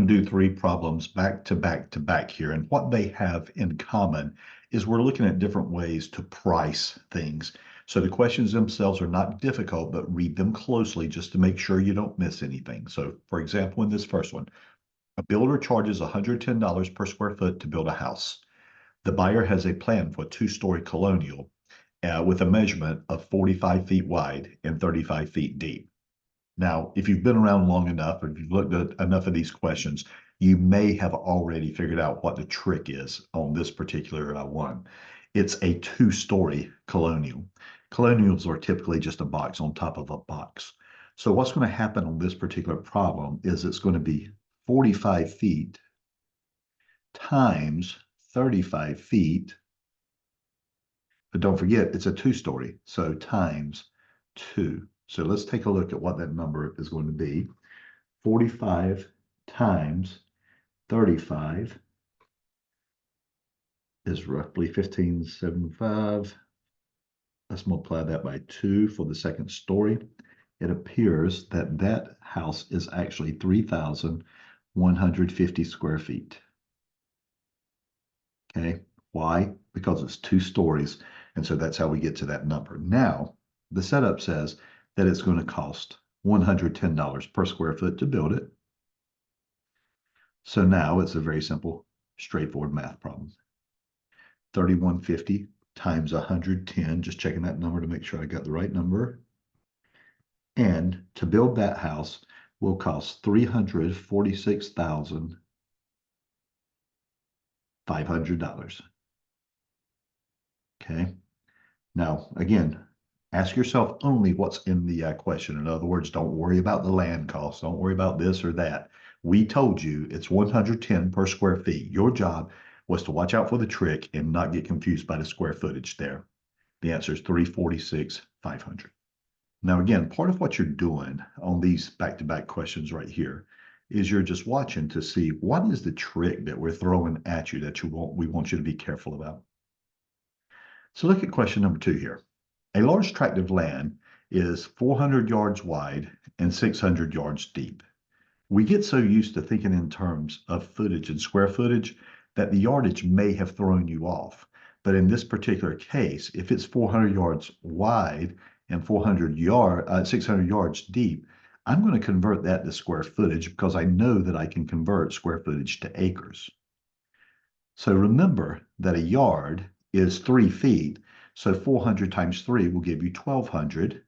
to do three problems back to back to back here. And what they have in common is we're looking at different ways to price things. So the questions themselves are not difficult, but read them closely just to make sure you don't miss anything. So for example, in this first one, a builder charges $110 per square foot to build a house. The buyer has a plan for a two-story colonial with a measurement of 45 feet wide and 35 feet deep. Now, if you've been around long enough, or if you've looked at enough of these questions, you may have already figured out what the trick is on this particular one. It's a two-story colonial. Colonials are typically just a box on top of a box. So what's going to happen on this particular problem is it's going to be 45 feet times 35 feet. But don't forget, it's a two-story, so times 2. So let's take a look at what that number is going to be. 45 times 35 is roughly 1575. Let's multiply that by 2 for the second story. It appears that that house is actually 3,150 square feet. Okay, why? Because it's two stories. And so that's how we get to that number. Now, the setup says that it's going to cost $110 per square foot to build it. So now it's a very simple, straightforward math problem. 3,150 times 110, just checking that number to make sure I got the right number. And to build that house will cost $346,500. Okay. Now, again, ask yourself only what's in the question. In other words, don't worry about the land cost. Don't worry about this or that. We told you it's 110 per square feet. Your job was to watch out for the trick and not get confused by the square footage there. The answer is 346,500. Now, again, part of what you're doing on these back-to-back questions right here is you're just watching to see what is the trick that we're throwing at you that we want you to be careful about. So look at question number 2 here. A large tract of land is 400 yards wide and 600 yards deep. We get so used to thinking in terms of footage and square footage that the yardage may have thrown you off. But in this particular case, if it's 400 yards wide and 600 yards deep, I'm going to convert that to square footage because I know that I can convert square footage to acres. So remember that a yard is 3 feet. So 400 times 3 will give you 1,200.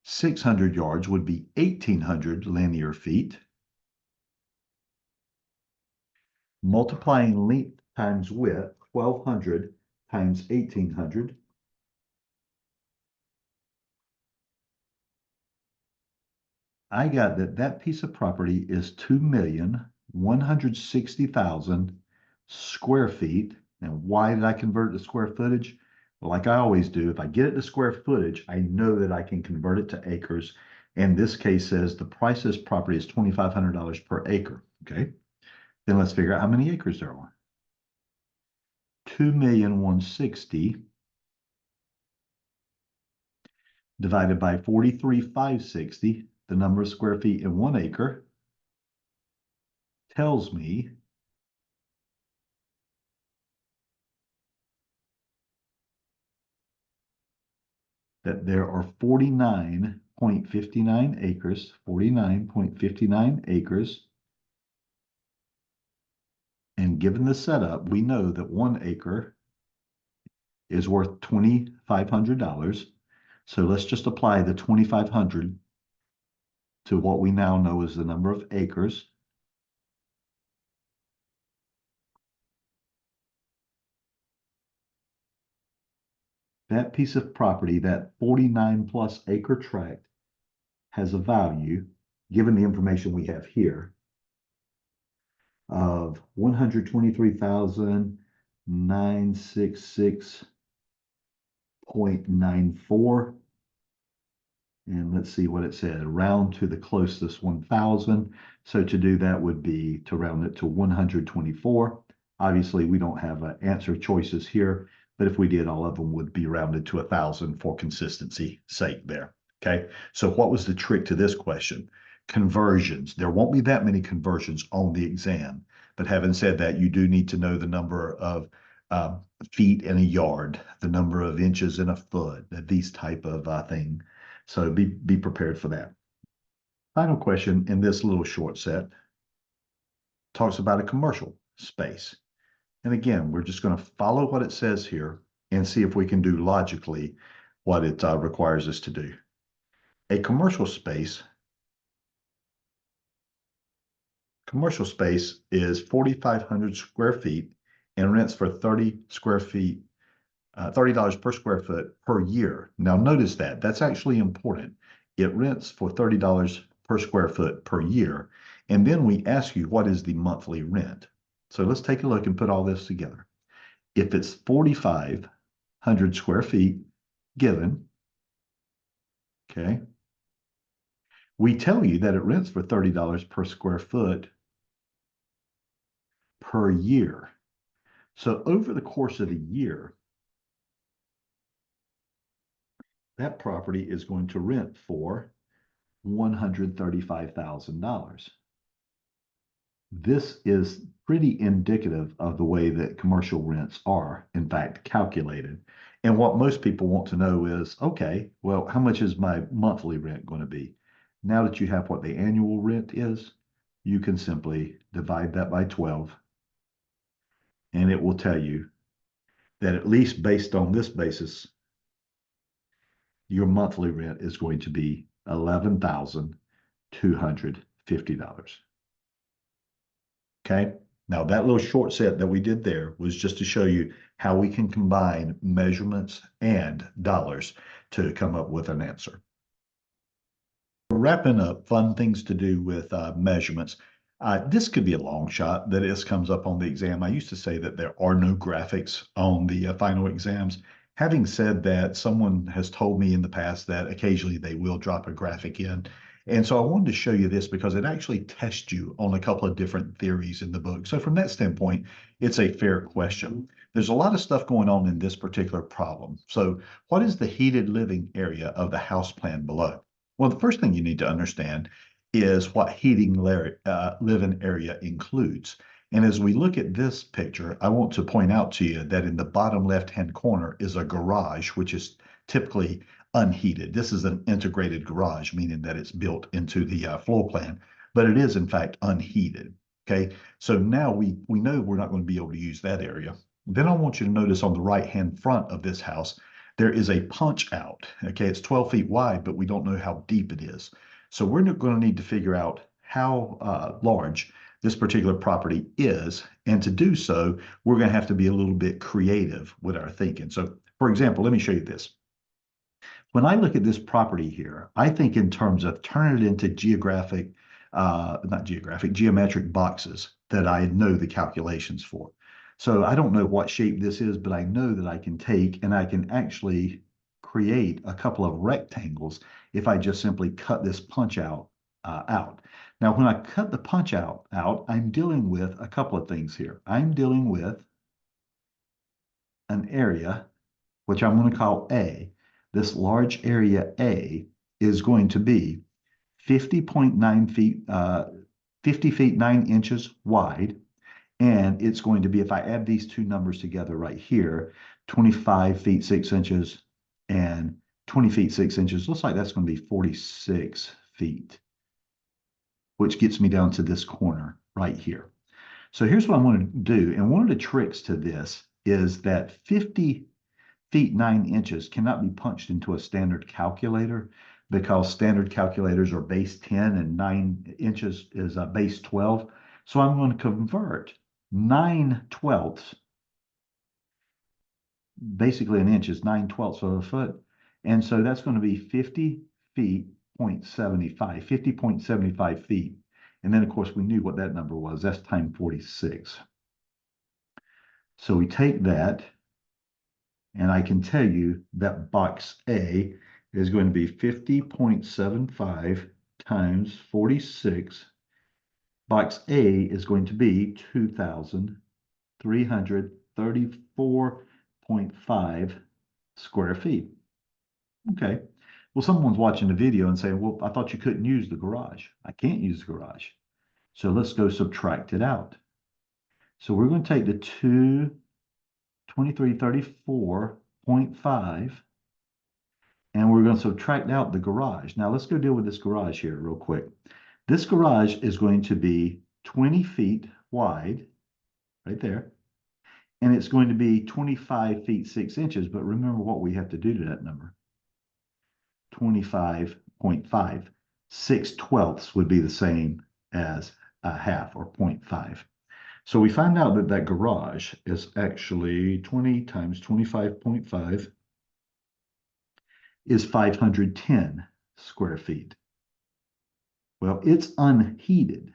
600 yards would be 1,800 linear feet. Multiplying length times width, 1,200 times 1,800. I got that piece of property is 2,160,000 square feet. And why did I convert it to square footage? Well, like I always do, if I get it to square footage, I know that I can convert it to acres. And this case says the price of this property is $2,500 per acre. Okay. Then let's figure out how many acres there are. 2,160,000 divided by 43,560, the number of square feet in 1 acre, tells me that there are 49.59 acres, 49.59 acres. And given the setup, we know that 1 acre is worth $2,500. So let's just apply the 2,500 to what we now know is the number of acres. That piece of property, that 49 plus acre tract, has a value, given the information we have here, of $123,966.94. And let's see what it said, round to the closest 1,000. So to do that would be to round it to 124. Obviously, we don't have answer choices here, but if we did, all of them would be rounded to 1,000 for consistency sake there. Okay, so what was the trick to this question? Conversions. There won't be that many conversions on the exam. But having said that, you do need to know the number of uh, feet in a yard, the number of inches in a foot, these type of thing. So be prepared for that. Final question in this little short set talks about a commercial space. And again, we're just going to follow what it says here and see if we can do logically what it requires us to do. A commercial space is 4,500 square feet and rents for 30 square feet, $30 per square foot per year. Now notice that that's actually important. It rents for $30 per square foot per year. And then we ask you, what is the monthly rent? So let's take a look and put all this together. If it's 4,500 square feet given, okay, we tell you that it rents for $30 per square foot per year. So over the course of a year, that property is going to rent for $135,000. This is pretty indicative of the way that commercial rents are, in fact, calculated. And what most people want to know is, okay, well, how much is my monthly rent going to be? Now that you have what the annual rent is, you can simply divide that by 12, and it will tell you that at least based on this basis, your monthly rent is going to be $11,250. Okay. Now that little short set that we did there was just to show you how we can combine measurements and dollars to come up with an answer. Wrapping up fun things to do with measurements. This could be a long shot that this comes up on the exam. I used to say that there are no graphics on the final exams. Having said that, someone has told me in the past that occasionally they will drop a graphic in. And so I wanted to show you this because it actually tests you on a couple of different theories in the book. So from that standpoint, it's a fair question. There's a lot of stuff going on in this particular problem. So what is the heated living area of the house plan below? Well, the first thing you need to understand is what heating living area includes. And as we look at this picture, I want to point out to you that in the bottom left-hand corner is a garage, which is typically unheated. This is an integrated garage, meaning that it's built into the floor plan, but it is in fact unheated. Okay, so now we know we're not going to be able to use that area. Then I want you to notice on the right-hand front of this house, there is a punch out. Okay, it's 12 feet wide, but we don't know how deep it is. So we're going to need to figure out how large this particular property is. And to do so, we're going to have to be a little bit creative with our thinking. So for example, let me show you this. When I look at this property here, I think in terms of turning it into geometric boxes that I know the calculations for. So I don't know what shape this is, but I know that I can take and I can actually create a couple of rectangles if I just simply cut this punch out. Now, when I cut the punch out, I'm dealing with a couple of things here. I'm dealing with an area, which I'm going to call A. This large area A is going to be 50.9 feet, 50 feet 9 inches wide. And it's going to be, if I add these two numbers together right here, 25 feet 6 inches and 20 feet 6 inches, looks like that's going to be 46 feet, which gets me down to this corner right here. So here's what I'm going to do. And one of the tricks to this is that 50 feet 9 inches cannot be punched into a standard calculator because standard calculators are base 10 and 9 inches is base 12. So I'm going to convert 9/12, basically an inch is 9/12 of a foot. And so that's going to be 50 feet 0.75, 50.75 feet. And then of course we knew what that number was. That's times 46. So we take that, and I can tell you that box A is going to be 50.75 times 46. Box A is going to be 2,334.5 square feet. Okay, Well, someone's watching the video and saying, well, I thought you couldn't use the garage. I can't use the garage. So let's go subtract it out. So we're going to take the 22334.5 and we're going to subtract out the garage. Now let's go deal with this garage here real quick. This garage is going to be 20 feet wide, right there, and it's going to be 25 feet 6 inches. But remember what we have to do to that number. 25.5. 6/12 would be the same as a half, or 0.5. So we find out that that garage is actually 20 times 25.5 is 510 square feet. Well, it's unheated.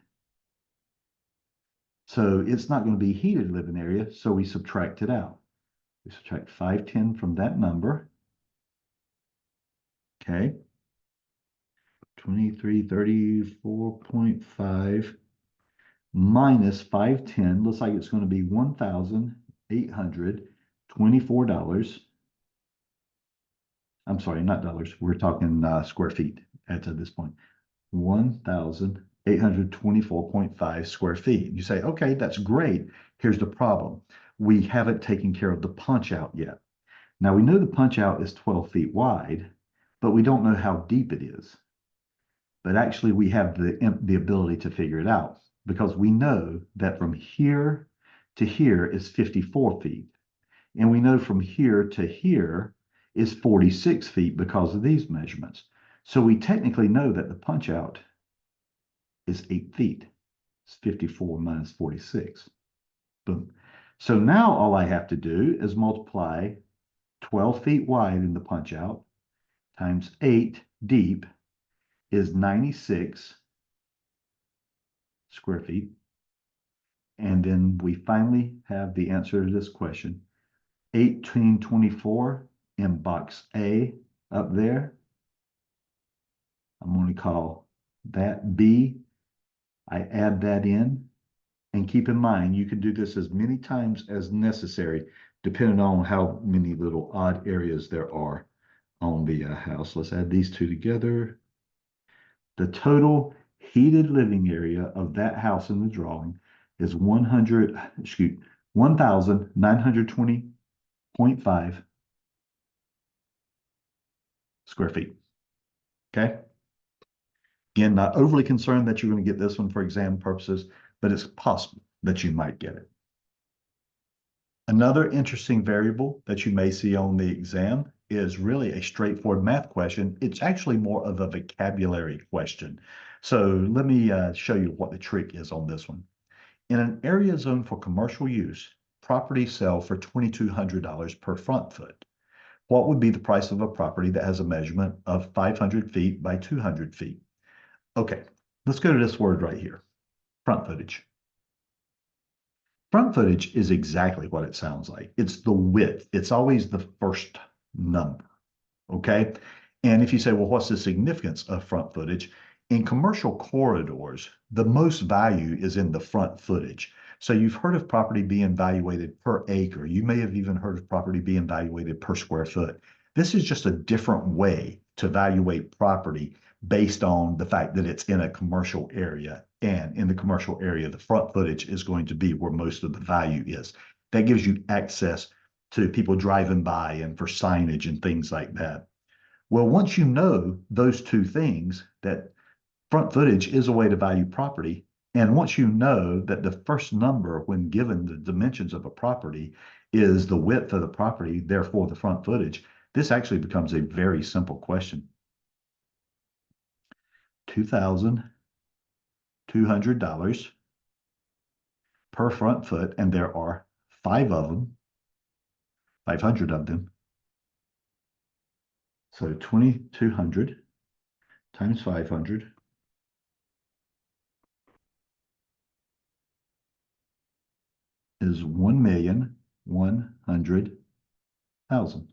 So it's not going to be heated living area, so we subtract it out. We subtract 510 from that number. Okay. 2334.5 minus 510 looks like it's going to be $1,824. I'm sorry, not dollars. We're talking square feet at this point. 1,824.5 square feet. You say, okay, that's great. Here's the problem. We haven't taken care of the punch out yet. Now we know the punch out is 12 feet wide, but we don't know how deep it is. But actually we have the ability to figure it out because we know that from here to here is 54 feet. And we know from here to here is 46 feet because of these measurements. So we technically know that the punch out is 8 feet. It's 54 minus 46. Boom. So now all I have to do is multiply 12 feet wide in the punch out times 8 deep is 96 square feet. And then we finally have the answer to this question. 1824 in box A up there. I'm going to call that B. I add that in. And keep in mind, you can do this as many times as necessary, depending on how many little odd areas there are on the house. Let's add these two together. The total heated living area of that house in the drawing is 1,920.5 square feet. Okay. Again, not overly concerned that you're going to get this one for exam purposes, but it's possible that you might get it. Another interesting variable that you may see on the exam is really a straightforward math question. It's actually more of a vocabulary question. So let me show you what the trick is on this one. In an area zoned for commercial use, properties sell for $2,200 per front foot. What would be the price of a property that has a measurement of 500 feet by 200 feet? Okay, let's go to this word right here, front footage. Front footage is exactly what it sounds like. It's the width. It's always the first number, okay? And if you say, well, what's the significance of front footage? In commercial corridors, the most value is in the front footage. So you've heard of property being valuated per acre. You may have even heard of property being valuated per square foot. This is just a different way to evaluate property based on the fact that it's in a commercial area. And in the commercial area, the front footage is going to be where most of the value is. That gives you access to people driving by and for signage and things like that. Well, once you know those two things, that front footage is a way to value property, and once you know that the first number when given the dimensions of a property is the width of the property, therefore the front footage, this actually becomes a very simple question. $2,200 per front foot, and there are 5 of them, 500 of them. So 2,200 times 500 is 1,100,000.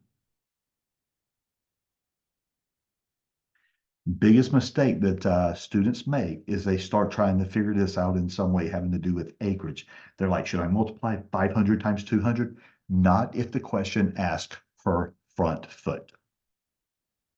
Biggest mistake that students make is they start trying to figure this out in some way having to do with acreage. They're like, should I multiply 500 times 200? Not if the question asks per front foot.